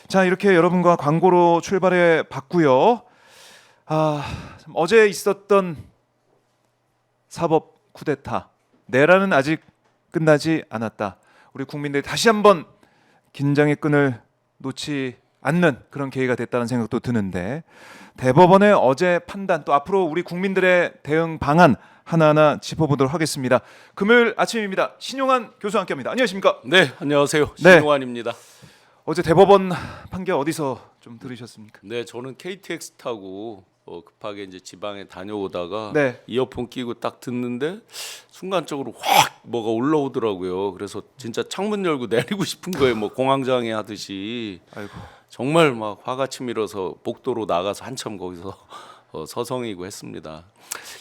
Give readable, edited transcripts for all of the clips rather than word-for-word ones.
자, 이렇게 여러분과 광고로 출발해 봤고요. 어제 있었던 사법 쿠데타, 내란은 아직 끝나지 않았다. 우리 국민들이 다시 한번 긴장의 끈을 놓지 않는 그런 계기가 됐다는 생각도 드는데, 대법원의 어제 판단, 또 앞으로 우리 국민들의 대응 방안 하나하나 짚어보도록 하겠습니다. 금요일 아침입니다. 신용환 교수와 함께합니다. 안녕하십니까? 네, 안녕하세요. 네. 신용환입니다. 어제 대법원 판결 어디서 좀 들으셨습니까? 네, 저는 KTX 타고 급하게 이제 지방에 다녀오다가 네. 이어폰 끼고 딱 듣는데 순간적으로 확 뭐가 올라오더라고요. 그래서 진짜 창문 열고 내리고 싶은 거예요. 뭐 공황장애 하듯이. 아이고. 정말 막 화가 치밀어서 복도로 나가서 한참 거기서 서성이고 했습니다.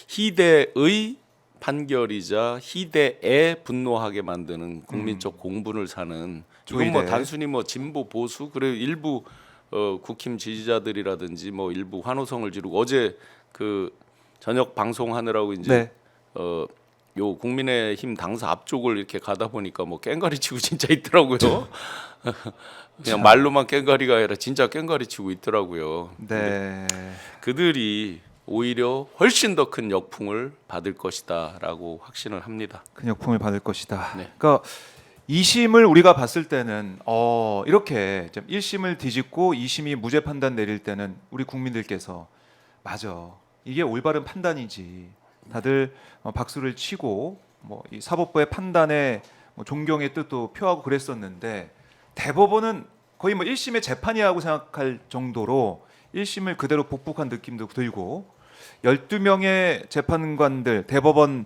희대의 판결이자 희대에 분노하게 만드는 국민적 공분을 사는, 이건 뭐 조희대. 단순히 뭐 진보 보수, 그리고 일부 국힘 지지자들이라든지 뭐 일부 환호성을 지르고, 어제 그 저녁 방송하느라고 이제 네. 요 국민의힘 당사 앞쪽을 이렇게 가다 보니까 뭐 깽가리 치고 진짜 있더라고요. 그냥 말로만 깽가리가 아니라 진짜 깽가리 치고 있더라고요. 네. 그들이 오히려 훨씬 더 큰 역풍을 받을 것이다라고 확신을 합니다. 큰 역풍을 받을 것이다. 네. 그러니까 2심을 우리가 봤을 때는 이렇게 1심을 뒤집고 2심이 무죄 판단 내릴 때는 우리 국민들께서 맞아, 이게 올바른 판단이지, 다들 박수를 치고 뭐 이 사법부의 판단에 뭐 존경의 뜻도 표하고 그랬었는데, 대법원은 거의 뭐 1심의 재판이라고 생각할 정도로 1심을 그대로 복북한 느낌도 들고, 12명의 재판관들, 대법원에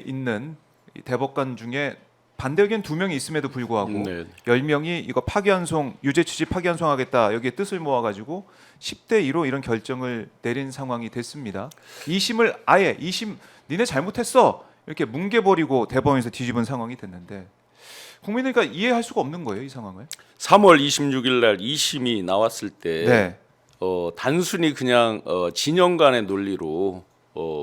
있는 이 대법관 중에 반대 의견 2명이 있음에도 불구하고 네. 10명이 이거 파기환송, 유죄 취지 파기환송하겠다, 여기에 뜻을 모아가지고 10대 2로 이런 결정을 내린 상황이 됐습니다. 2심을 아예 2심 니네 잘못했어 이렇게 뭉개버리고 대법원에서 뒤집은 상황이 됐는데, 국민은 그러니까 이해할 수가 없는 거예요, 이 상황을. 3월 26일 날 2심이 나왔을 때 네. 단순히 그냥 진영 간의 논리로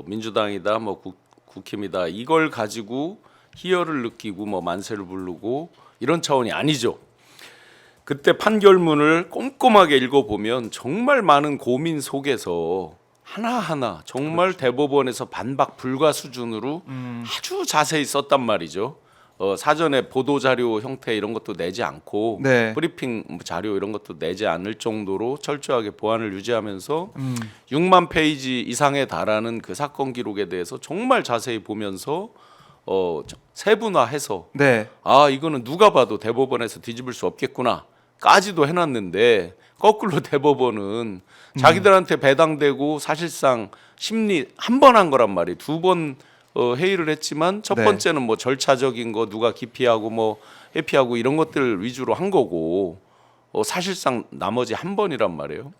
민주당이다 뭐 국힘이다 이걸 가지고 희열을 느끼고 뭐 만세를 부르고 이런 차원이 아니죠. 그때 판결문을 꼼꼼하게 읽어보면 정말 많은 고민 속에서 하나하나 정말 그렇죠. 대법원에서 반박 불가 수준으로 아주 자세히 썼단 말이죠. 사전에 보도 자료 형태 이런 것도 내지 않고 네. 브리핑 자료 이런 것도 내지 않을 정도로 철저하게 보안을 유지하면서 6만 페이지 이상에 달하는 그 사건 기록에 대해서 정말 자세히 보면서 세분화해서 네. 이거는 누가 봐도 대법원에서 뒤집을 수 없겠구나까지도 해놨는데, 거꾸로 대법원은 자기들한테 배당되고 사실상 심리 한 번 한 거란 말이에요. 2번 회의를 했지만 첫 네. 번째는 뭐 절차적인 거 누가 기피하고 뭐 회피하고 이런 것들 위주로 한 거고, 사실상 나머지 한 번이란 말이에요.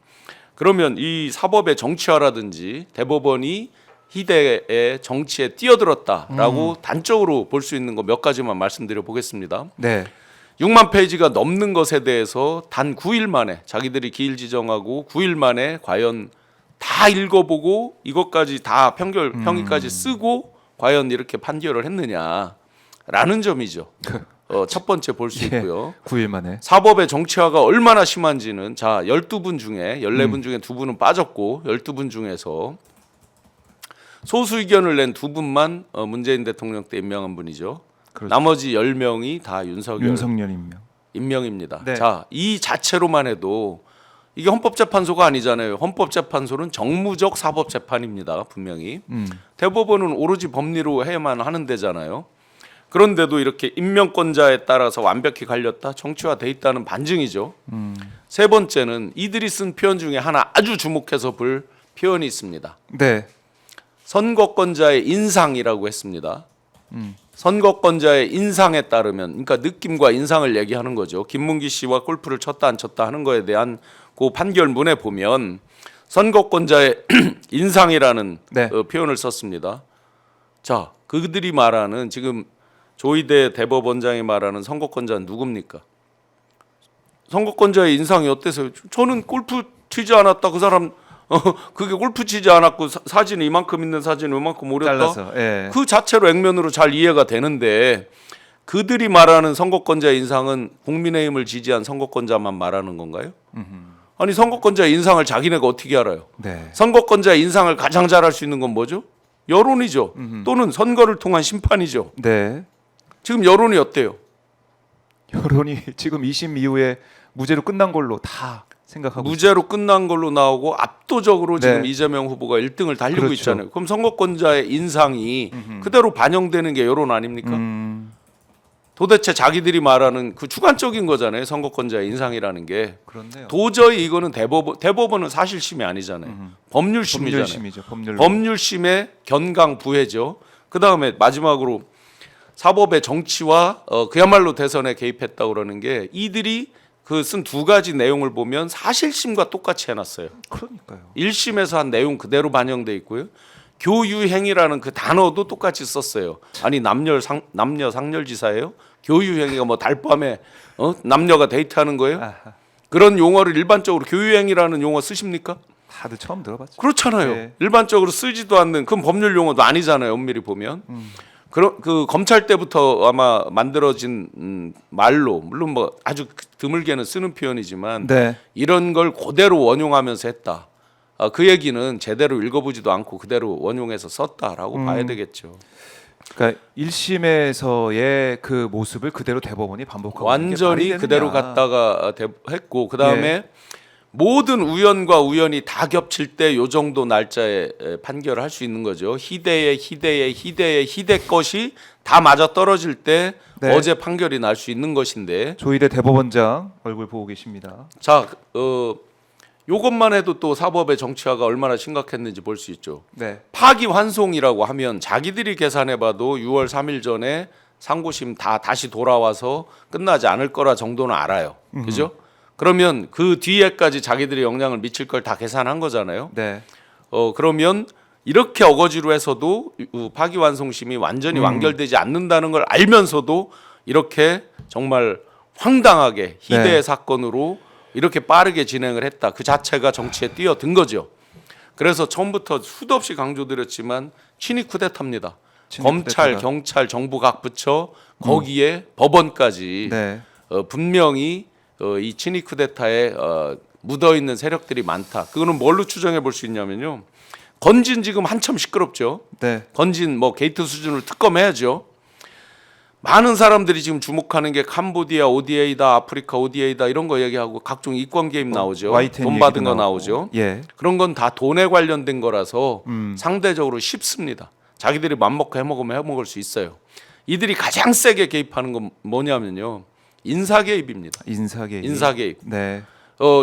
그러면 이 사법의 정치화라든지 대법원이 희대의 정치에 뛰어들었다라고 단적으로 볼 수 있는 거 몇 가지만 말씀드려 보겠습니다. 네. 6만 페이지가 넘는 것에 대해서 단 9일 만에, 자기들이 기일 지정하고 9일 만에 과연 다 읽어보고 이것까지 다 평의까지 쓰고 과연 이렇게 판결을 했느냐라는 점이죠. 첫 번째 볼 수 있고요. 9일 만에. 사법의 정치화가 얼마나 심한지는, 자 12분 중에 14분 중에 2분은 빠졌고 12분 중에서 소수 의견을 낸 2분만 문재인 대통령 때 임명한 분이죠. 그렇죠. 나머지 10명이 다 윤석열 임명입니다. 네. 자, 이 자체로만 해도 이게 헌법재판소가 아니잖아요. 헌법재판소는 정무적 사법재판입니다. 분명히. 대법원은 오로지 법리로 해야만 하는 데잖아요. 그런데도 이렇게 임명권자에 따라서 완벽히 갈렸다, 정치화돼 있다는 반증이죠. 세 번째는 이들이 쓴 표현 중에 하나 아주 주목해서 볼 표현이 있습니다. 네. 선거권자의 인상이라고 했습니다. 선거권자의 인상에 따르면, 그러니까 느낌과 인상을 얘기하는 거죠. 김문기 씨와 골프를 쳤다 안 쳤다 하는 거에 대한 그 판결문에 보면 선거권자의 인상이라는 네. 표현을 썼습니다. 자, 그들이 말하는, 지금 조희대 대법원장이 말하는 선거권자는 누굽니까? 선거권자의 인상이 어때서요? 저는 골프 치지 않았다. 그 사람 그게 골프 치지 않았고 사진이 이만큼 있는 사진을 이만큼 오렸다. 잘라서. 예. 그 자체로 액면으로 잘 이해가 되는데, 그들이 말하는 선거권자 인상은 국민의힘을 지지한 선거권자만 말하는 건가요? 아니 선거권자 인상을 자기네가 어떻게 알아요? 네. 선거권자 인상을 가장 잘할 수 있는 건 뭐죠? 여론이죠. 또는 선거를 통한 심판이죠. 네. 지금 여론이 어때요? 여론이 지금 2심 이후에 무죄로 끝난 걸로 다 생각하고 무죄로 끝난 걸로 나오고 압도적으로 네. 지금 이재명 후보가 1등을 달리고 그렇죠. 있잖아요. 그럼 선거권자의 인상이 그대로 반영되는 게 여론 아닙니까? 도대체 자기들이 말하는 그 주관적인 거잖아요. 선거권자의 인상이라는 게. 그렇네요. 도저히 이거는 대법원은 사실심이 아니잖아요. 법률심이잖아요. 법률심이죠. 법률로. 법률심의 견강부회죠. 그 다음에 마지막으로 사법의 정치와 그야말로 대선에 개입했다 그러는 게 이들이 그 쓴 두 가지 내용을 보면 사실심과 똑같이 해놨어요. 그러니까요. 1심에서 한 내용 그대로 반영돼 있고요. 교유행위라는 그 단어도 똑같이 썼어요. 아니 남녀 상렬지사예요? 교유행위가 뭐 달밤에 남녀가 데이트하는 거예요? 아하. 그런 용어를 일반적으로 교유행위라는 용어 쓰십니까? 다들 처음 들어봤죠. 그렇잖아요. 네. 일반적으로 쓰지도 않는 그건 법률 용어도 아니잖아요. 엄밀히 보면. 그 검찰 때부터 아마 만들어진 말로 물론 뭐 아주 드물게는 쓰는 표현이지만 네. 이런 걸 그대로 원용하면서 했다. 그 얘기는 제대로 읽어보지도 않고 그대로 원용해서 썼다라고 봐야 되겠죠. 그러니까 1심에서의 그 모습을 그대로 대법원이 반복하고 완전히 그대로 갔다가 했고 그 다음에 예. 모든 우연과 우연이 다 겹칠 때 요 정도 날짜에 판결을 할 수 있는 거죠. 희대의 것이 다 맞아 떨어질 때 네. 어제 판결이 날 수 있는 것인데 조희대 대법원장 얼굴 보고 계십니다. 자, 요것만 해도 또 사법의 정치화가 얼마나 심각했는지 볼 수 있죠. 네. 파기환송이라고 하면 자기들이 계산해봐도 6월 3일 전에 상고심 다 다시 돌아와서 끝나지 않을 거라 정도는 알아요. 그죠? 그러면 그 뒤에까지 자기들이 영향을 미칠 걸 다 계산한 거잖아요. 네. 그러면 이렇게 어거지로 해서도 파기환송심이 완전히 완결되지 않는다는 걸 알면서도 이렇게 정말 황당하게 희대의 네. 사건으로 이렇게 빠르게 진행을 했다. 그 자체가 정치에 뛰어든 거죠. 그래서 처음부터 수도 없이 강조드렸지만 친위 쿠데타입니다. 친위 검찰, 쿠데타다. 경찰, 정부 각 부처 거기에 법원까지 네. 분명히 이 친위 쿠데타에 묻어 있는 세력들이 많다. 그거는 뭘로 추정해 볼 수 있냐면요. 건진 지금 한참 시끄럽죠. 네. 건진 뭐 게이트 수준으로 특검해야죠. 많은 사람들이 지금 주목하는 게 캄보디아 ODA다, 아프리카 ODA다 이런 거 얘기하고 각종 이권 개입 나오죠. YTN 돈 받은 얘기도 거 나오고. 나오죠. 예. 그런 건 다 돈에 관련된 거라서 상대적으로 쉽습니다. 자기들이 맘먹고 해먹으면 해먹을 수 있어요. 이들이 가장 세게 개입하는 건 뭐냐면요. 인사 개입입니다. 인사 개입. 인사 개입. 네.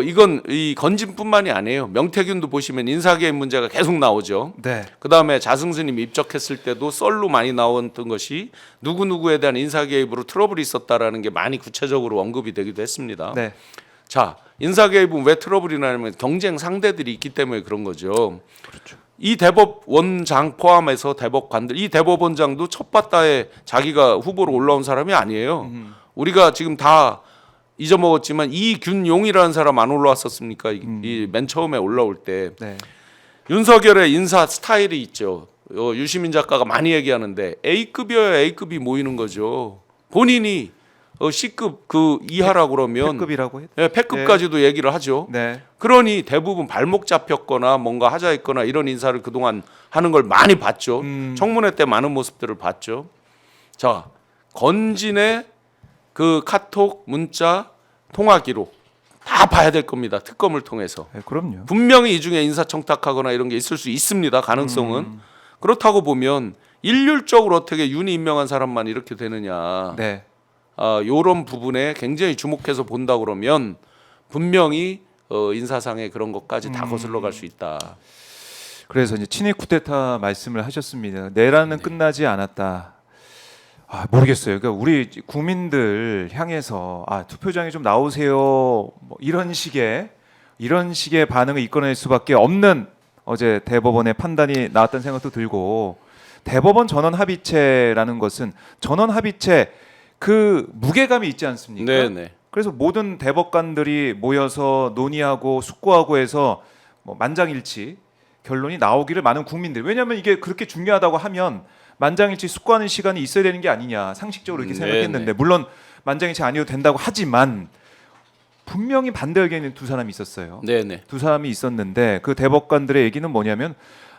이건 이 건진뿐만이 아니에요. 명태균도 보시면 인사 개입 문제가 계속 나오죠. 네. 그 다음에 자승스님 입적했을 때도 썰로 많이 나왔던 것이 누구누구에 대한 인사 개입으로 트러블이 있었다라는 게 많이 구체적으로 언급이 되기도 했습니다. 네. 자, 인사 개입은 왜 트러블이 나냐면 경쟁 상대들이 있기 때문에 그런 거죠. 그렇죠. 이 대법원장 포함해서 대법관들, 이 대법원장도 첫 바다에 자기가 후보로 올라온 사람이 아니에요. 우리가 지금 다 잊어먹었지만 이균용이라는 사람 안 올라왔었습니까? 이 맨 처음에 올라올 때 네. 윤석열의 인사 스타일이 있죠. 유시민 작가가 많이 얘기하는데 A급이어야 A급이 모이는 거죠. 본인이 C급 그 이하라고 그러면 B급이라고 했. 예, 패급까지도 얘기를 하죠. 네. 그러니 대부분 발목 잡혔거나 뭔가 하자 했거나 이런 인사를 그동안 하는 걸 많이 봤죠. 청문회 때 많은 모습들을 봤죠. 자, 건진의 그 카톡, 문자, 통화 기록 다 봐야 될 겁니다. 특검을 통해서. 네, 그럼요. 분명히 이 중에 인사청탁하거나 이런 게 있을 수 있습니다. 가능성은. 그렇다고 보면 일률적으로 어떻게 윤이 임명한 사람만 이렇게 되느냐. 네. 이런 부분에 굉장히 주목해서 본다 그러면 분명히 인사상의 그런 것까지 다 거슬러 갈 수 있다. 그래서 이제 친위 쿠데타 말씀을 하셨습니다. 내란은 끝나지 않았다. 모르겠어요. 그러니까 우리 국민들 향해서 투표장에 좀 나오세요. 뭐 이런 식의 반응을 이끌어낼 수밖에 없는 어제 대법원의 판단이 나왔다는 생각도 들고, 대법원 전원 합의체라는 것은 전원 합의체 그 무게감이 있지 않습니까? 네네. 그래서 모든 대법관들이 모여서 논의하고 숙고하고 해서 뭐 만장일치 결론이 나오기를 많은 국민들, 왜냐하면 이게 그렇게 중요하다고 하면 만장일치 숙고하는 시간이 있어야 되는 게 아니냐 상식적으로 이렇게 생각했는데 네네. 물론 만장일치 아니어도 된다고 하지만 분명히 반대 의견이 두 사람이 있었어요. 네네. 두 사람이 있었는데 그 대법관들의 얘기는 뭐냐면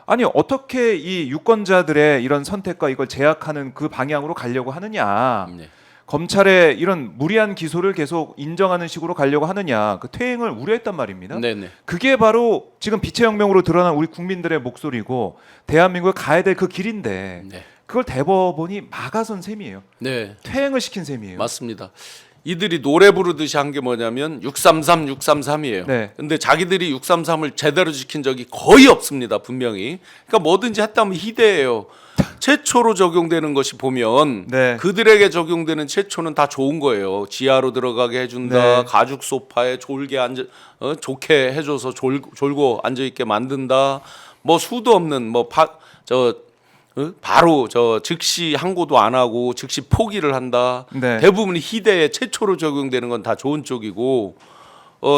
아니 어떻게 이 유권자들의 이런 선택과 이걸 제약하는 그 방향으로 가려고 하느냐. 네. 검찰의 이런 무리한 기소를 계속 인정하는 식으로 가려고 하느냐. 그 퇴행을 우려했단 말입니다. 네네. 그게 바로 지금 빛의 혁명으로 드러난 우리 국민들의 목소리고 대한민국에 가야 될 그 길인데 네. 그걸 대법원이 막아선 셈이에요. 네. 퇴행을 시킨 셈이에요. 맞습니다. 이들이 노래 부르듯이 한 게 뭐냐면 633, 633이에요. 네. 근데 자기들이 633을 제대로 지킨 적이 거의 없습니다. 분명히. 그러니까 뭐든지 했다면 희대예요. 최초로 적용되는 것이 보면 네. 그들에게 적용되는 최초는 다 좋은 거예요. 지하로 들어가게 해준다. 네. 가죽 소파에 졸게 앉아 좋게 해줘서 졸고 앉아 있게 만든다. 뭐 수도 없는 바로 즉시 항고도 안 하고 즉시 포기를 한다. 네. 대부분 희대에 최초로 적용되는 건 다 좋은 쪽이고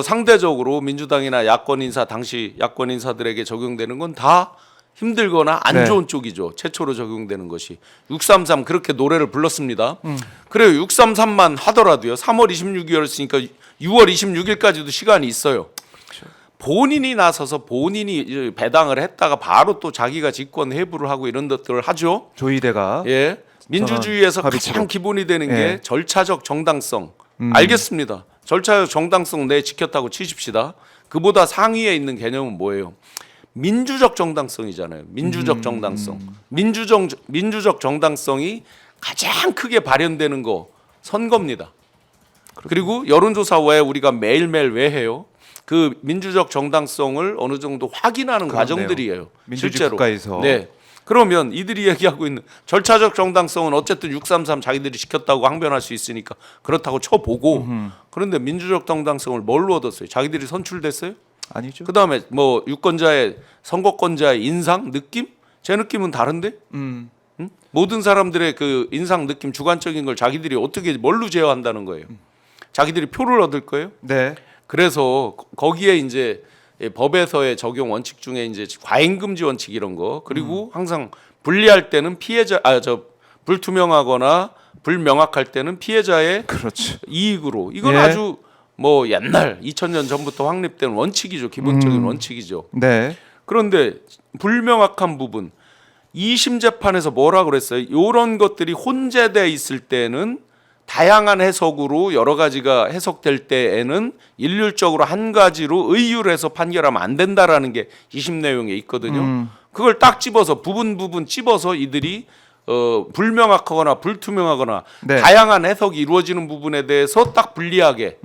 상대적으로 민주당이나 야권 인사 당시 야권 인사들에게 적용되는 건 다 힘들거나 안 네. 좋은 쪽이죠. 최초로 적용되는 것이 633 그렇게 노래를 불렀습니다. 그래요. 633만 하더라도요. 3월 26일이었으니까 6월 26일까지도 시간이 있어요. 본인이 나서서 본인이 배당을 했다가 바로 또 자기가 직권 회부를 하고 이런 것들을 하죠. 조희대가 예. 민주주의에서 합의체로. 가장 기본이 되는 예. 게 절차적 정당성. 알겠습니다. 절차적 정당성 내 지켰다고 치십시다. 그보다 상위에 있는 개념은 뭐예요? 민주적 정당성이잖아요. 민주적 정당성. 민주적 정당성이 가장 크게 발현되는 거 선거입니다. 그리고 여론조사 외에 우리가 매일매일 왜 해요? 그 민주적 정당성을 어느 정도 확인하는 그렇네요. 과정들이에요. 민주주의 실제로. 국가에서. 네. 그러면 이들이 얘기하고 있는 절차적 정당성은 어쨌든 633 자기들이 시켰다고 항변할 수 있으니까 그렇다고 쳐보고 그런데 민주적 정당성을 뭘로 얻었어요? 자기들이 선출됐어요? 아니죠. 그다음에 뭐 유권자의 선거권자의 인상 느낌? 제 느낌은 다른데? 응? 모든 사람들의 그 인상 느낌 주관적인 걸 자기들이 어떻게 뭘로 제어한다는 거예요? 자기들이 표를 얻을 거예요? 네. 그래서 거기에 이제 법에서의 적용 원칙 중에 이제 과잉 금지 원칙 이런 거 그리고 항상 불리할 때는 피해자 불투명하거나 불명확할 때는 피해자의 그렇죠. 이익으로 이건 예. 아주 뭐 옛날 2000년 전부터 확립된 원칙이죠. 기본적인 원칙이죠. 네. 그런데 불명확한 부분 2심 재판에서 뭐라 그랬어요? 이런 것들이 혼재돼 있을 때는 다양한 해석으로 여러 가지가 해석될 때에는 일률적으로 한 가지로 의율해서 판결하면 안 된다라는 게 2심 내용에 있거든요. 그걸 딱 집어서 부분 집어서 이들이 불명확하거나 불투명하거나 네. 다양한 해석이 이루어지는 부분에 대해서 딱 불리하게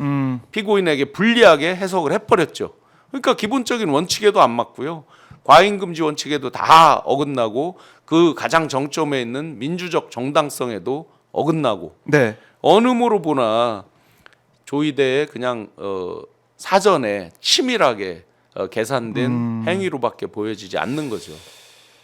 피고인에게 불리하게 해석을 해버렸죠. 그러니까 기본적인 원칙에도 안 맞고요. 과잉금지 원칙에도 다 어긋나고 그 가장 정점에 있는 민주적 정당성에도 어긋나고 네. 어느 모로 보나 조희대의 그냥 사전에 치밀하게 계산된 행위로밖에 보여지지 않는 거죠.